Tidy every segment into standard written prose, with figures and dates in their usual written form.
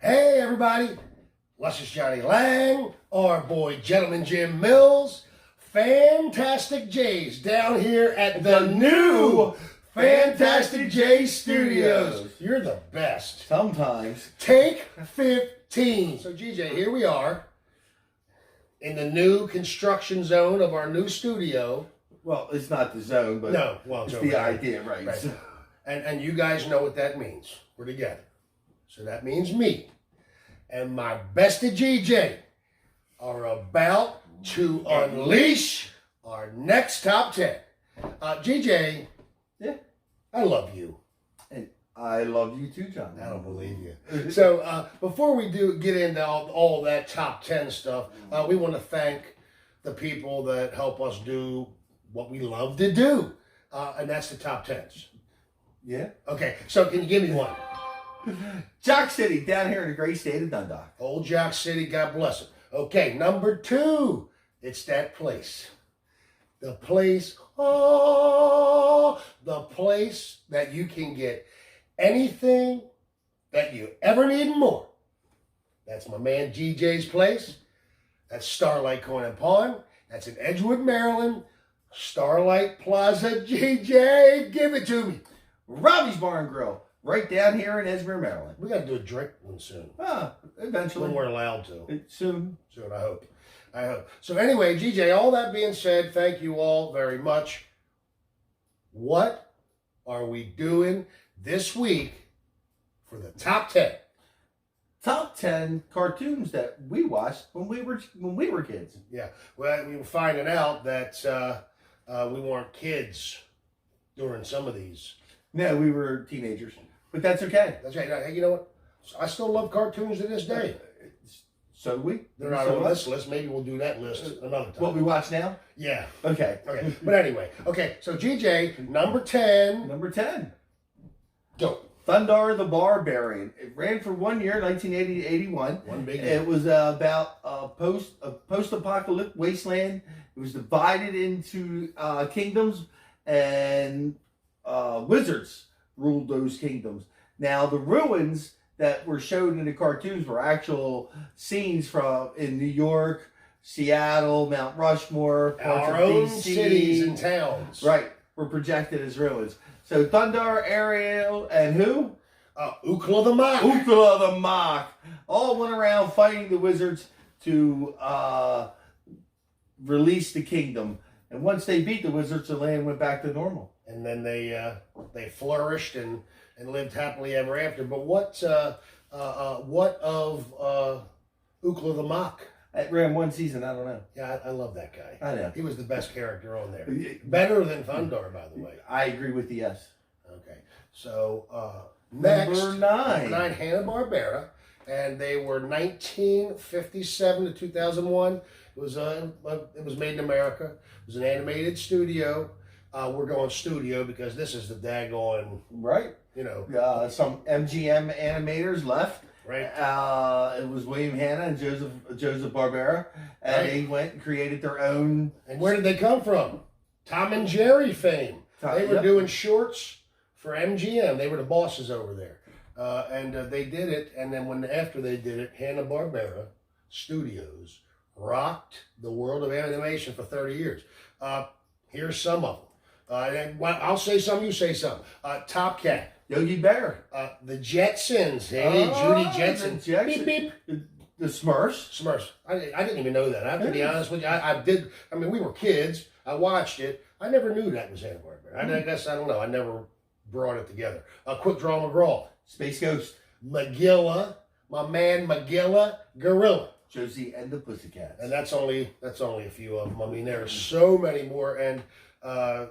Hey everybody, Luscious Johnny Lang, our boy Gentleman Jim Mills, Fantastic J's down here at the new Fantastic J Studios. You're the best. Sometimes. Take 15. So GJ, here we are in the new construction zone of our new studio. Well, it's not the zone, but No, well, it's no, the right. idea, right? Right. And you guys know what that means. We're together. So that means me and my bestie GJ are about to unleash our next top 10. GJ, Yeah. I love you. And I love you too, John. I don't believe you. So before we get into all that top 10 stuff, we want to thank the people that help us do what we love to do. And that's the top 10s. Yeah. Okay, so can you give me one? Jock City, down here in the great state of Dundalk. Old Jock City, God bless it. Okay, number 2, it's that place. The place, the place that you can get anything that you ever need and more. That's my man GJ's place. That's Starlite Coin and Pawn. That's in Edgewood, Maryland. Starlite Plaza, GJ, give it to me. Robbie's Bar and Grill, right down here in Edgewood, Maryland. We got to do a drink one soon. Eventually. When we're allowed to. Soon. Soon, I hope. So anyway, GJ, all that being said, thank you all very much. What are we doing this week for the top 10? Top 10 cartoons that we watched when we were kids. Yeah, well, we were finding out that we weren't kids during some of these. No, we were teenagers, but that's okay. That's right. Hey, you know what? I still love cartoons to this day. So do we. They're not on this list. Maybe we'll do that list another time. What we watch now? Yeah. Okay. Okay. But anyway, okay. So GJ, number 10. Number 10. Go. Thundar the Barbarian. It ran for 1 year, 1980 to 81. One big It was about a post-apocalyptic wasteland. It was divided into kingdoms, and wizards ruled those kingdoms. Now, the ruins that were showed in the cartoons were actual scenes from in New York, Seattle, Mount Rushmore, parts Our of own DC. cities and towns. Right, were projected as ruins. So Thundar, Ariel, and who? Ookla the Mock. Ookla the Mock. All went around fighting the wizards to release the kingdom. And once they beat the wizards, the land went back to normal. And then they flourished and lived happily ever after. But what of Ookla the Mock? It ran one season, I don't know. Yeah, I love that guy. I know. He was the best character on there. Better than Thundar, by the way. I agree with the yes. Okay. So next, Number 9. Number 9, Hanna-Barbera. And they were 1957 to 2001. It was made in America. It was an animated studio. We're going studio because this is the daggone, Right. you know. Some MGM animators left. Right. It was William Hanna and Joseph Barbera, and Right. they went and created their own. And where did they come from? Tom and Jerry fame. They were Yep. doing shorts for MGM. They were the bosses over there. And they did it. And then after they did it, Hanna-Barbera Studios rocked the world of animation for 30 years. Here's some of them. I'll say some, you say some. Top Cat. Yogi Bear. The Jetsons. Hey, Judy Jetson. The Jetsons. Beep, beep. The Smurfs. Smurfs. I didn't even know that. I have to be honest with you. I did. I mean, we were kids. I watched it. I never knew that was Hanna-Barbera. I guess, I don't know. I never brought it together. Quick Draw McGraw. Space Ghost. Magilla. My man Magilla Gorilla. Josie and the Pussycats. And that's only a few of them. I mean, there are so many more. And the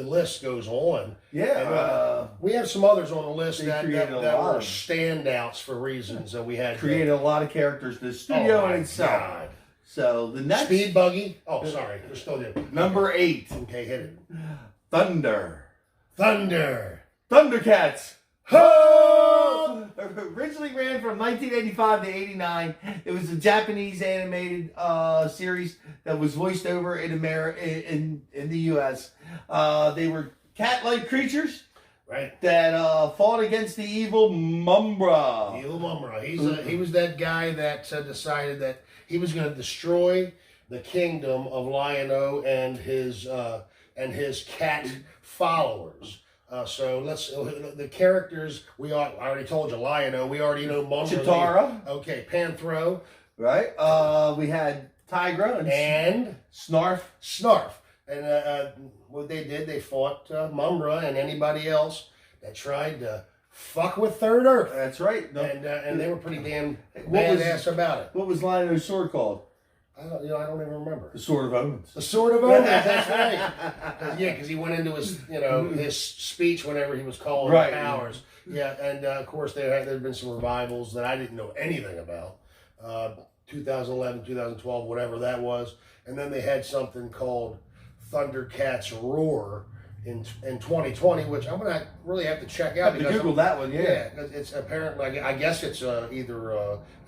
list goes on. Yeah. And, we have some others on the list They that created a were lot of- standouts for reasons that we had. created a lot of characters. The studio Oh, my in itself. God. So the next. Speed Buggy. Oh, sorry. We're still there. Number 8. Okay, hit it. Thunder. Thundercats. Ho! Originally ran from 1985 to 89. It was a Japanese animated series that was voiced over in the U.S. They were cat-like creatures Right. that fought against the evil Mumbra. Evil Mumra. He was that guy that decided that he was going to destroy the kingdom of Lion-O and his cat followers. So the characters I already told you Lion-O. We already know Mumra. Chitara. Okay, Panthro. Right. We had Tigra and Snarf. Snarf. And what they did, they fought Mumra and anybody else that tried to fuck with Third Earth. That's right. And they were pretty damn badass about it. What was Lion-O's sword called? I don't even remember. The Sword of Omens. The Sword of Omens, that's right. Yeah, because he went into his, his speech whenever he was calling the powers. Yeah, and of course there had been some revivals that I didn't know anything about. 2011, 2012, whatever that was. And then they had something called Thundercats Roar in 2020, which I'm gonna really have to check out. Because Google that one, yeah. Because it's apparently, I guess it's either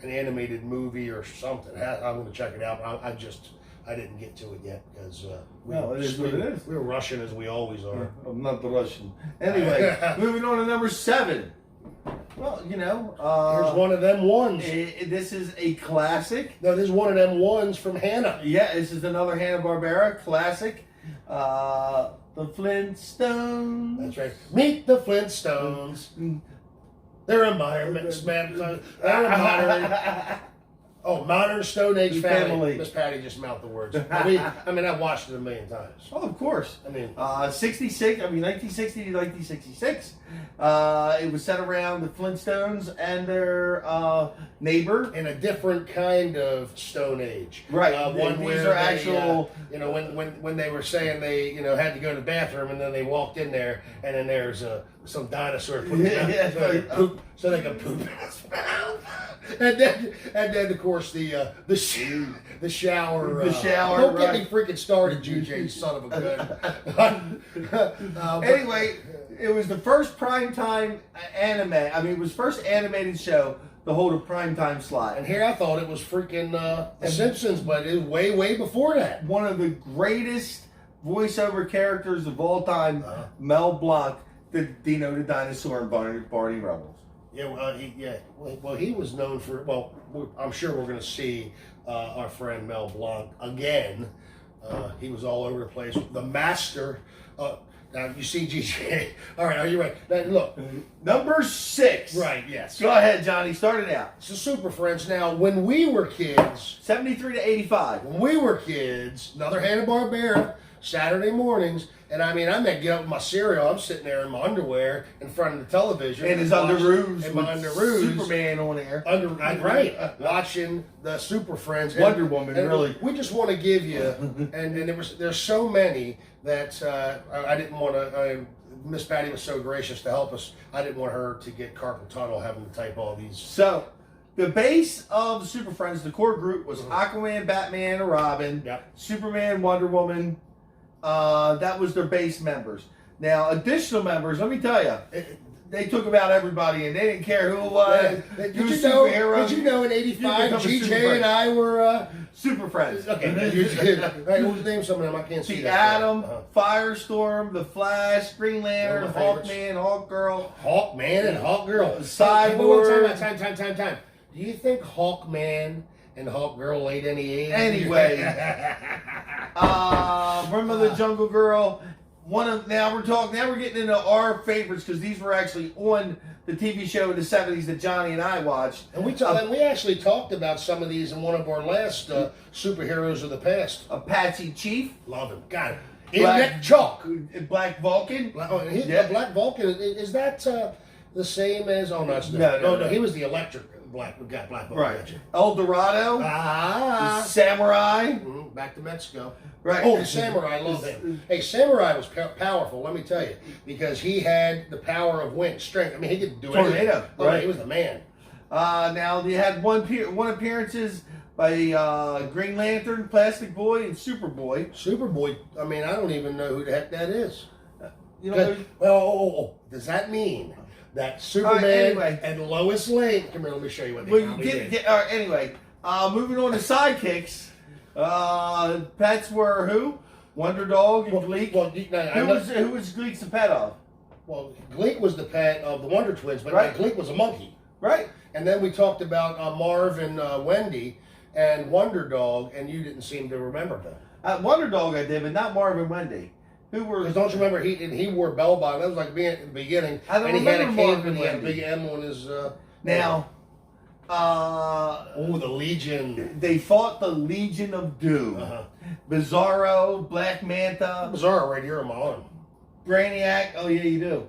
an animated movie or something. I'm gonna check it out. I didn't get to it yet because it is what it is. We're Russian as we always are. I'm not the Russian. Anyway, moving on to number 7. Well, here's one of them ones. This is a classic. No, this is one of them ones from Hanna. Yeah, this is another Hanna-Barbera classic. The Flintstones. That's right. Meet the Flintstones. They're a modern. Modern Stone Age family. Miss Patty just mouthed the words. I've watched it a million times. Oh, of course. 1960 to 1966. It was set around the Flintstones and their neighbor. In a different kind of Stone Age. Right. These are actual. When they were saying they had to go to the bathroom and then they walked in there and then there's some dinosaur putting so they could poop in his mouth. And then of course the shower. The shower. Don't get me freaking started, GJ, you son of a gun. Anyway, it was the first primetime anime. It was first animated show to hold a primetime slot. And here I thought it was freaking The Simpsons, but it was way before that. One of the greatest voiceover characters of all time, Mel Blanc, the Dino the Dinosaur in Barney Rubbles. Yeah, he was known for. Well, I'm sure we're going to see our friend Mel Blanc again. He was all over the place. The master. Now you see, GJ. All right, are you ready? Now, look, number 6. Right. Yes. Go ahead, Johnny. Start it out. It's the Super Friends. Now, when we were kids, 73 to 85. When we were kids, another Hanna-Barbera. Saturday mornings, and I might get up with my cereal. I'm sitting there in my underwear in front of the television. And his underoos. And my underoos. Superman on air. Right. Watching the Super Friends. Wonder Woman, really. We just want to give you, and there's so many that I didn't want to, Miss Patty was so gracious to help us. I didn't want her to get carpal tunnel having to type all these. So, the base of the Super Friends, the core group, was Aquaman, Batman, and Robin, Superman, Wonder Woman. That was their base members. Now, additional members, let me tell you, they took about everybody, and they didn't care who it was. Did you know in '85, GJ and I were Super Friends? Okay, we'll name some of them. I can't see the that. Atom, Firestorm, the Flash, Green Lantern, Hawkman, Hawkgirl. Hawkman and Hawkgirl. Cyborg. Time. Do you think Hawkman and Hawkgirl laid any eggs? Anyway. Remember the Jungle Girl? Now we're getting into our favorites because these were actually on the TV show in the 70s that Johnny and I watched. And we actually talked about some of these in one of our last superheroes of the past. Apache Chief. Love him. Got it. Black Chalk. Black Vulcan. Black Vulcan. Is that the same as? Oh, no, it's not. No. He was the electric Black Vulcan. Right. El Dorado. Samurai. Back to Mexico. Right. Oh, the Samurai, I love him. Hey, Samurai was powerful, let me tell you, because he had the power of wind, strength. He could do anything. Tornado. Right. He was the man. Now, they had one appearances by Green Lantern, Plastic Boy, and Superboy. Superboy, I don't even know who the heck that is. Well, does that mean that Superman and Lois Lane... Come here, let me show you what they did. Anyway, moving on to sidekicks. Pets were who? Wonder Dog and Gleek. Who was Gleek's the pet of? Well, Gleek was the pet of the Wonder Twins, but Right. Gleek was a monkey. Right. And then we talked about Marv and Wendy and Wonder Dog, and you didn't seem to remember that. Wonder Dog I did, but not Marvin Wendy. Who were? Because don't you remember he wore bell bottom? That was like me at the beginning. I don't and he had a remember cape Marvin and he had a Wendy. big M on his. Now, oh, the Legion. they fought the Legion of Doom. Uh-huh. Bizarro, Black Manta, Bizarro right here on my arm. Brainiac. Oh yeah, you do.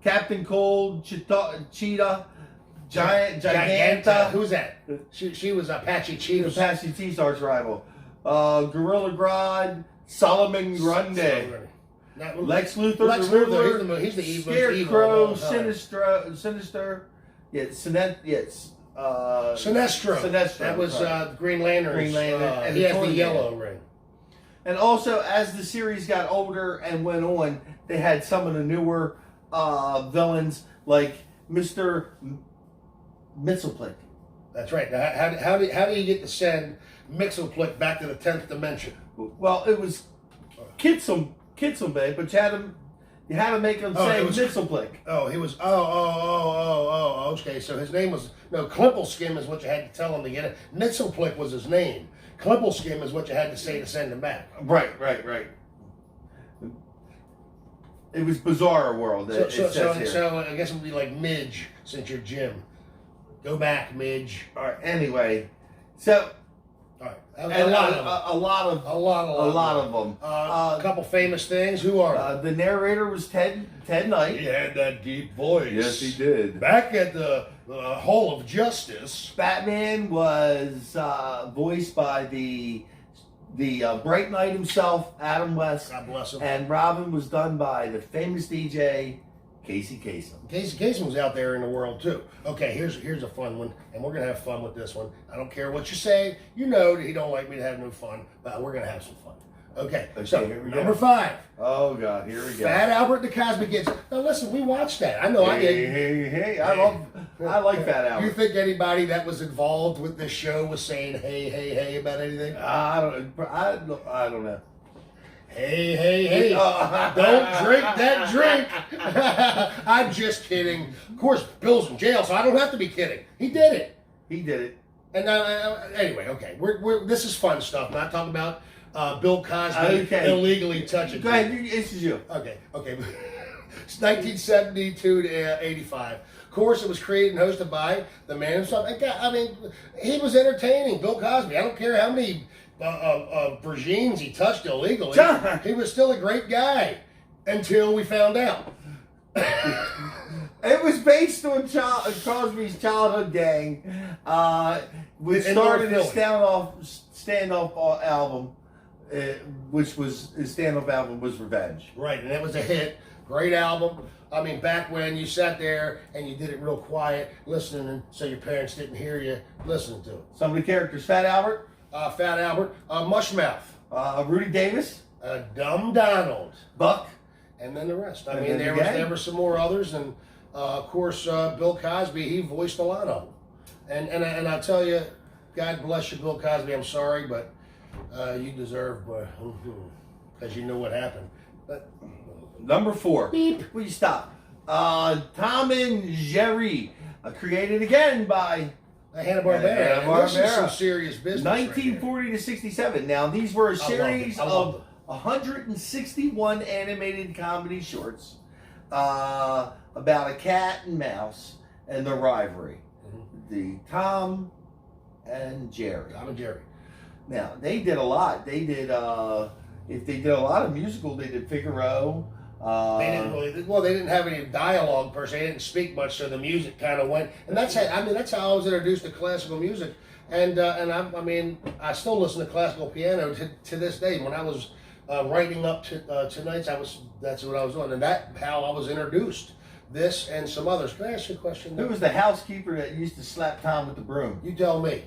Captain Cold, Cheetah, Giganta. Who's that? She was Apache Chief's. Apache T-Star's rival. Gorilla Grodd, Solomon Grundy, Lex Luthor, Lex the Riddler, Luthor, he's the evil. Scarecrow, Sinister. Yes. Sinestro. Sinestro, That was right. Green Lantern. Green Lantern, and He the has the Toy yellow Man. ring. And also, as the series got older and went on, they had some of the newer villains like Mr. Mxyzptlk. That's right. Now, how do you get to send Mxyzptlk back to the 10th dimension? Well, it was Kitsulbe, but you had to make him say Mxyzptlk. Oh, he was. Oh. Okay, so his name was Klimpelskim is what you had to tell him to get it. Mxyzptlk was his name. Klimpelskim is what you had to say to send him back. Right. It was Bizarro World. So I guess it would be like Midge, since you're Jim. Go back, Midge. All right. Anyway, so All right. a lot of A lot of them. A couple famous things. Who are The narrator was Ted Knight. He had that deep voice. Yes, he did. Back at the Hall of Justice. Batman was voiced by the Bright Knight himself, Adam West, God bless him. and Robin was done by the famous DJ Casey Kasem. Casey Kasem was out there in the world too. Okay, here's a fun one, and we're gonna have fun with this one. I don't care what you say. You know that he don't like me to have no fun, but we're gonna have some fun. Okay, so here we number go. 5. Oh God, here we go. Fat Albert the Cosby Kids. Now listen, we watched that. I know I did. Hey! I like Fat Albert. You think anybody that was involved with this show was saying hey about anything? I don't know. Hey. Don't drink that drink. I'm just kidding. Of course, Bill's in jail, so I don't have to be kidding. He did it. He did it. And anyway, okay. This is fun stuff. Not talking about Bill Cosby illegally touching. Go ahead. This is you. Okay. It's 1972 to 85. Of course, it was created and hosted by the man himself. I mean, he was entertaining. Bill Cosby. I don't care how many regimes he touched illegally. He was still a great guy until we found out. It was based on Cosby's childhood gang. Which In started North his standoff album, which was his standoff album was Revenge. Right, and it was a hit. Great album. I mean, back when you sat there and you did it real quiet, listening, so your parents didn't hear you listening to it. Some of the characters: Fat Albert, Fat Albert, Mushmouth, Rudy Davis, Dumb Donald, Buck, and then the rest. I And mean, then there were some more others, and of course, Bill Cosby. He voiced a lot of them. And I tell you, God bless you, Bill Cosby. I'm sorry, but you deserve, because you know what happened. But number 4. beep. Will you stop? Tom and Jerry, created again by Hanna-Barbera. Hanna-Barbera. This is some serious business. 1940 to 67. Now, these were a series I loved of 161 animated comedy shorts about a cat and mouse and their rivalry. The Tom and Jerry. Tom and Jerry. Now, they did a lot. They did, if they did a lot of musical, they did Figaro. They didn't have any dialogue per se. They didn't speak much, so the music kind of went. And that's how I was introduced to classical music. And I still listen to classical piano to this day. When I was writing up to nights, that's what I was doing, and that's how I was introduced. This and some others. Can I ask you a question? Who was the housekeeper that used to slap Tom with the broom? You tell me.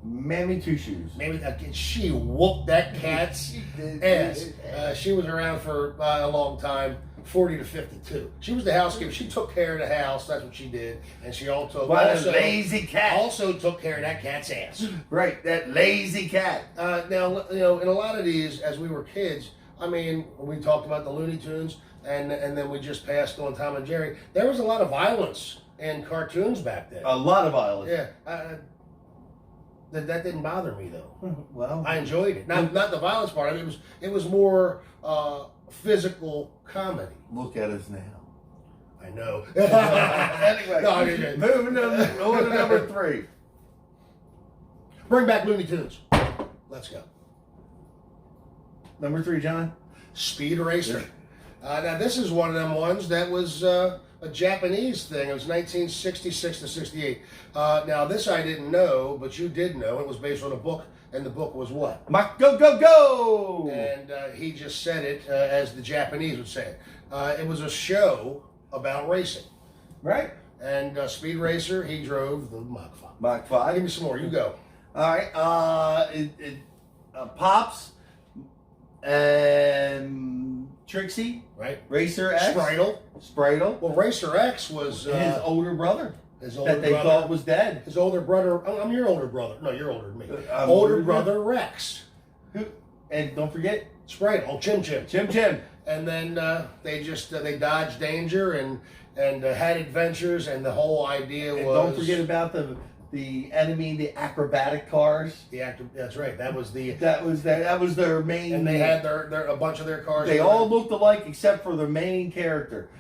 Mammy Two Shoes. Maybe she whooped that cat's ass. She was around for a long time, 40 to 52. She was the housekeeper. She took care of the house. That's what she did. And she also lazy cat. Also took care of that cat's ass. Right, that lazy cat. Now, in a lot of these, as we were kids, I mean, we talked about the Looney Tunes. and then we just passed on Tom and Jerry. There was a lot of violence in cartoons back then. A lot of violence. Yeah, that didn't bother me though. Well, I enjoyed it. Not the violence part. I mean, it was more physical comedy. look at us now. I know. Anyway, No, moving on to number 3. bring back Looney Tunes. Let's go. Number 3, John. Speed Racer. Now this is one of them ones that was a Japanese thing. It was 1966 to 68. Now this I didn't know, but you did know. It was based on a book, and the book was what? Go, go, go! And he just said it as the Japanese would say it. It was a show about racing. Right? And Speed Racer, he drove the Mach 5. Mach Give 5. me some more. You go. All right. Pops and Trixie. Right. Racer X. Spritle. Well, Racer X was his older brother. His older that they brother, thought was dead. His older brother. I'm your older brother. No, you're older than me. I'm older older brother Rex. Who? And don't forget Sprite. Oh, Chim Chim. Chim Chim. And then they just they dodged danger and had adventures, and the whole idea And was. don't forget about the enemy, the acrobatic cars. The actor. That's right. That was the. That was their main. And they had their a bunch of their cars. They all looked alike except for the main character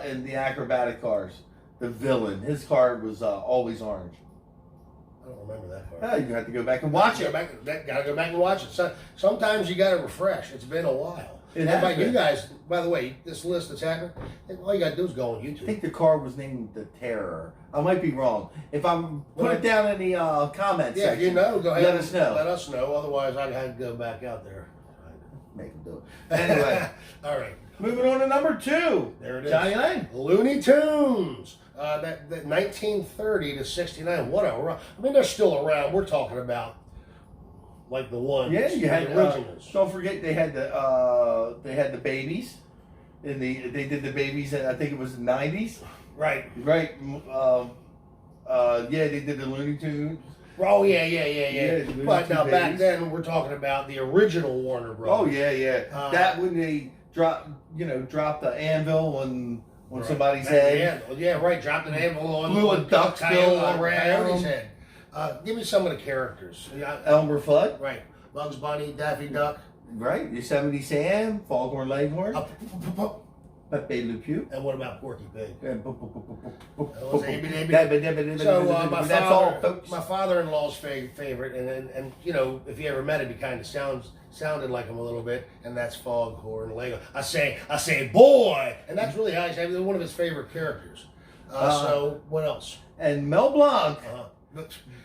in the acrobatic cars. The villain. His car was always orange. I don't remember that part. Oh, you have to go back and watch it. Gotta go back and watch it. So, sometimes you gotta refresh. It's been a while. It And has by been. you guys, by the way, this list that's happening, all you gotta do is go on I YouTube. think the car was named the Terror. I might be wrong. If I'm put Well, it down in the comment Yeah, if section. you know, go ahead. Let us know. Let us know. Otherwise, I'd have to go back out there. Make them do it. Anyway, all right. moving on to number 2. There it is. Johnny Lang. Looney Tunes. That 1930 to 69. What a run. I mean, they're still around. We're talking about like the ones. Yeah, you had the originals. don't forget they had the babies. They did the babies. I think it was the 90s. Right. Right. Yeah, they did the Looney Tunes. Oh yeah. Yeah, the But Looney now Tunes back babies. then we're talking about the original Warner Brothers. Oh yeah. That when they drop the anvil on Right. somebody's head. Yeah, right. Dropped an anvil on Blew a duck's bill around. Coyote's head. Give me some of the characters. Yeah, Elmer Fudd. right. Bugs Bunny, Daffy Duck. Right. Yosemite Sam, Foghorn Leghorn, Pepe Le Pew. And what about Porky Pig? And So that's all, folks. my father-in-law's favorite, and you know, if you ever met him, he kind of sounded like him a little bit, and that's Foghorn Leghorn. I say, boy, and that's really how he's one of his favorite characters. So what else? And Mel Blanc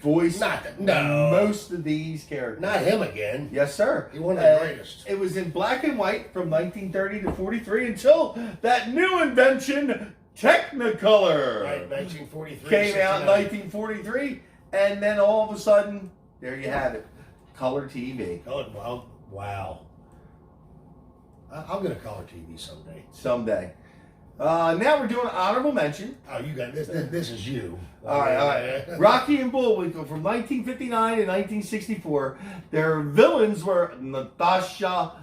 voiced No. most of these characters. Not him again. Yes, sir. He one of the greatest. It was in black and white from 1930 to 43 until that new invention, Technicolor, Right, 1943 came out in 69. 1943, and then all of a sudden, there you have it, color TV. Oh, wow. I'll get a color TV someday. Someday. Now we're doing honorable mention. Oh, you got this. This is you. All right. Rocky and Bullwinkle from 1959 to 1964. Their villains were Natasha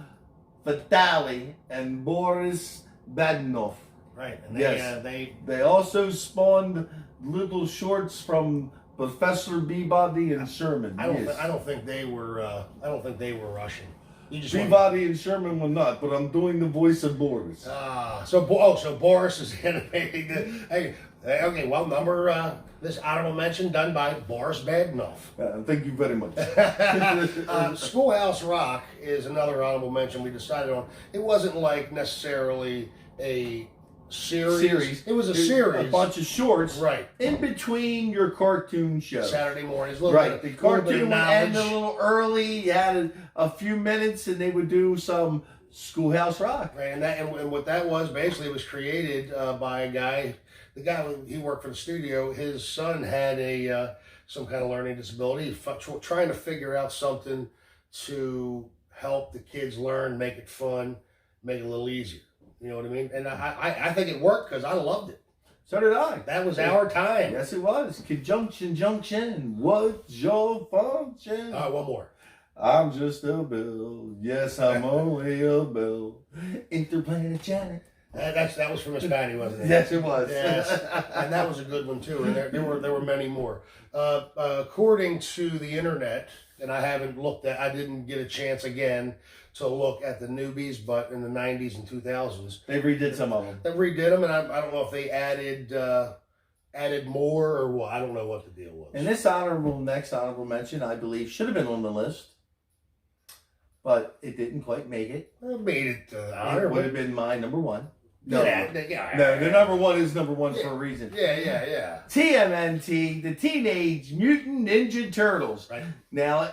Fatale and Boris Badenov. Right. And Yes. they They also spawned little shorts from Professor Peabody and Sherman. I Yes. don't think they were. I don't think they were Russian. You just Peabody and Sherman were not, but I'm doing the voice of Boris. So Boris is animating the. Hey, okay. Well, this honorable mention done by Boris Badenov. Thank you very much. Schoolhouse Rock is another honorable mention we decided on. It wasn't like necessarily a series. It was a series. A bunch of shorts. Right. In between your cartoon shows. Saturday mornings. A little Right. bit, The little bit cartoon of would end knowledge. a little early. You had a few minutes and they would do some Schoolhouse Rock. Right, and what that was basically was created by a guy. The guy he worked for the studio. His son had some kind of learning disability. Trying to figure out something to help the kids learn, make it fun, make it a little easier. You know what I mean? And I think it worked because I loved it. So did I. That was our time. Yes, it was. Conjunction, junction. What's your function? All right, one more. I'm just a bill. Yes, I'm only a bill. Interplanet Janet. That was from Miss Patty, wasn't it? Yes, it was. Yes, and that was a good one too. And there were many more. According to the internet, and I didn't get a chance again to look at the newbies, but in the 90s and 2000s, They redid some of them. they redid them, and I don't know if they added more or what. I don't know what the deal was. And this next honorable mention, I believe, should have been on the list, but it didn't quite make it. Well, made it It honorable. would have been my number one. No, The number one is number one for a reason. Yeah. TMNT, the Teenage Mutant Ninja Turtles. Right. Now,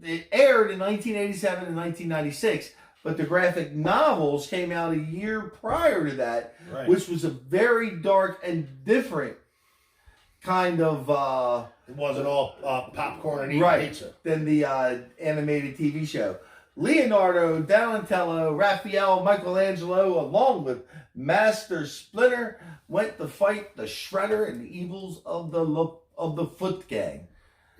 it aired in 1987 and 1996, but the graphic novels came out a year prior to that, Right. which was a very dark and different kind of It wasn't all popcorn and eating right pizza. than the animated TV show. Leonardo, Donatello, Raphael, Michelangelo, along with Master Splinter, went to fight the Shredder and the evils of the Foot Gang.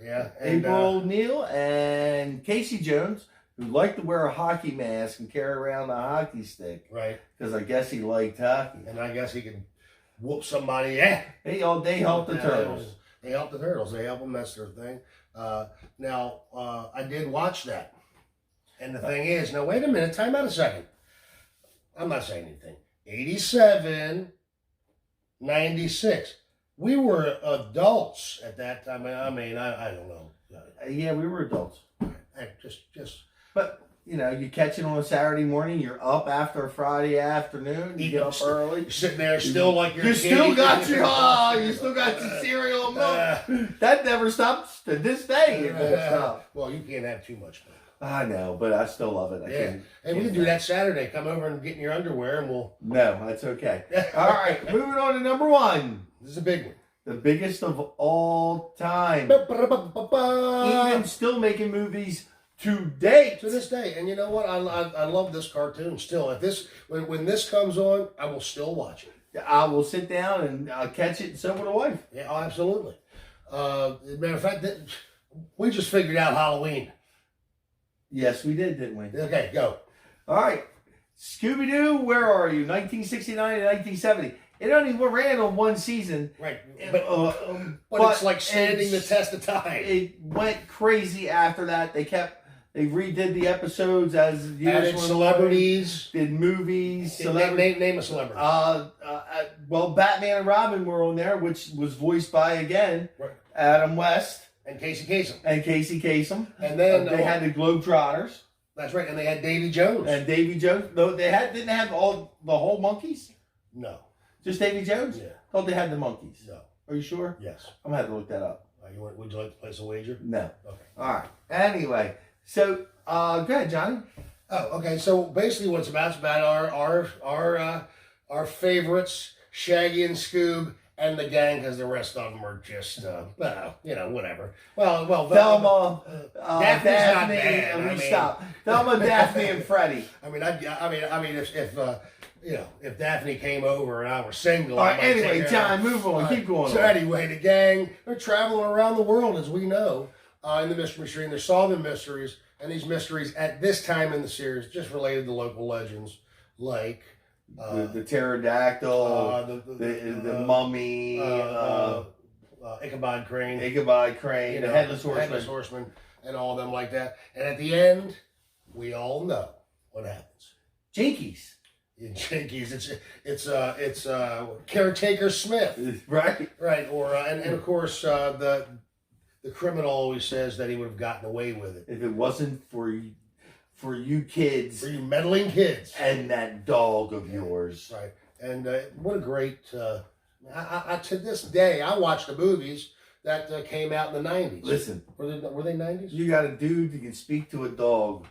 Yeah. And, April O'Neil and Casey Jones, who liked to wear a hockey mask and carry around a hockey stick, right. because I guess he liked hockey. And I guess he could whoop somebody. Yeah. They helped the Turtles. They helped the Turtles. They helped them. That's their thing. Now, I did watch that. And the thing is, now wait a minute, time out a second. I'm not saying anything. 87, 96. We were adults at that time. I mean, I don't know. Yeah, we were adults. Just. But, you know, you catch it on a Saturday morning, you're up after a Friday afternoon, you get up early. You're sitting there still like you're You a kid. still got your cereal and milk. That never stops to this day. It won't stop. Well, you can't have too much milk. I know, but I still love it. Hey, we can do that Saturday. Come over and get in your underwear, and we'll. No, that's okay. All right, moving on to number one. This is a big one. The biggest of all time. Even still making movies to date. To this day, and you know what? I love this cartoon still. When this comes on, I will still watch it. I will sit down and catch it, and so will the wife. Yeah, oh, absolutely. Matter of fact, we just figured out Halloween. Yes, we did, didn't we? Okay, go. All right. Scooby-Doo, where are you? 1969 and 1970. It only ran on one season. Right, But it's like standing the test of time. It went crazy after that. They redid the episodes as years Added went celebrities. on, did movies. Name a celebrity. Well, Batman and Robin were on there, which was voiced by, again, Right. Adam West. And Casey Kasem. And then they had the Globetrotters. That's right, and they had Davy Jones. And Davy Jones. No, didn't have the whole monkeys? No. Just Davy Jones? Yeah. Thought they had the monkeys. No. Are you sure? Yes. I'm going to have to look that up. Would you like to place a wager? No. Okay. All right. Anyway, so go ahead, Johnny. Oh, okay. So basically, what's about our favorites, Shaggy and Scoob, and the gang, because the rest of them are just whatever. Well, Thelma, Daphne's not Daphne, bad. and I mean- stop. Thelma, Daphne, and Freddie. I mean, if Daphne came over and I were single. All I right. might take Anyway, her John, out. move on. Keep going. So anyway, the gang, they're traveling around the world, as we know, in the Mystery Machine. They're solving mysteries, and these mysteries at this time in the series just related to local legends like the pterodactyl, the mummy, Ichabod Crane, Ichabod Crane, the headless horseman, and all of them like that. And at the end, we all know what happens. Jinkies. In Jinkies, it's Caretaker Smith, Right. or and of course the criminal always says that he would have gotten away with it. If it wasn't for you kids, For you meddling kids. and that dog of yours. Right. And what a great, I to this day, I watch the movies that came out in the 90s. Listen, Were they 90s? you got a dude that can speak to a dog.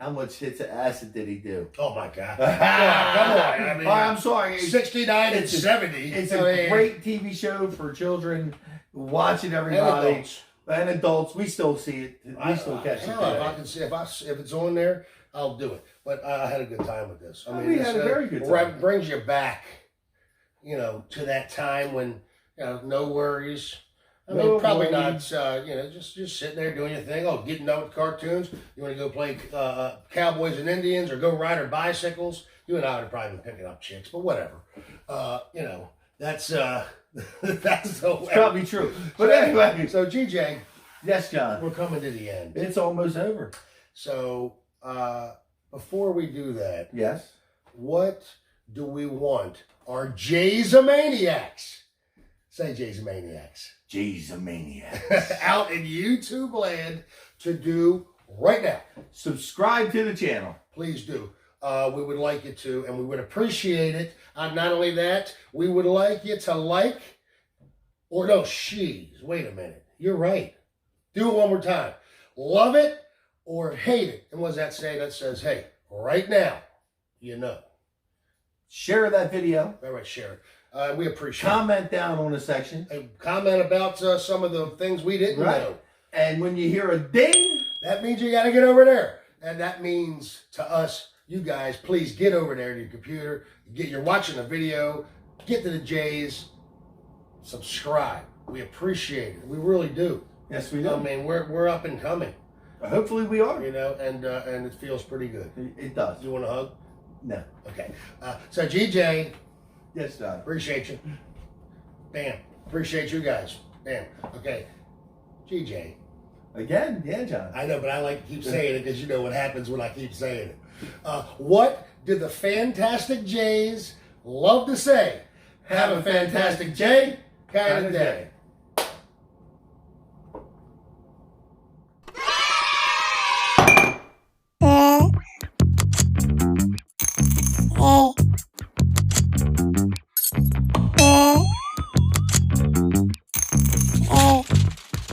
How much hits of acid did he do? Oh my God. Come on. I mean, I'm sorry. 69 and 70. It's a great TV show for children. Watch it, everybody. And adults. We still see it. We still catch it. If I can see, if it's on there, I'll do it. But I had a good time with this. I mean, we had a very good time. It brings you back, to that time when, no worries. I mean, No probably worries. not, just sitting there doing your thing. Oh, getting done with cartoons. You want to go play Cowboys and Indians or go ride our bicycles. You and I would have probably been picking up chicks, but whatever. You know, that's that's the way. Probably true. But anyway. So GJ, Yes, John. we're coming to the end. It's almost over. So before we do that, Yes. what do we want our Jays-a-maniacs? Say Jays-a-maniacs. Jays-a-maniac. Out in YouTube land to do right now. Subscribe to the channel. Please do. We would like you to, and we would appreciate it. Not only that, we would like you to like, or no, wait a minute. You're right. Do it one more time. Love it or hate it. And what does that say? That says, hey, right now, you know. Share that video. All right, share it. We appreciate Comment down on the section. it. Comment about some of the things we didn't know. And when you hear a ding, That means you got to get over there. And that means to us, you guys, please get over there to your computer. You're watching the video. Get to the Jays. Subscribe. We appreciate it. We really do. yes, we do. I mean, we're up and coming, Hopefully we are. you know, and it feels pretty good. It does. You want a hug? No. Okay. So GJ, Yes, John. appreciate you. Bam. Appreciate you guys. Bam. Okay. GJ. Again, yeah, John. I know, but I like to keep saying it because you know what happens when I keep saying it. What do the fantastic Jays love to say? Have a fantastic Jay kind of day.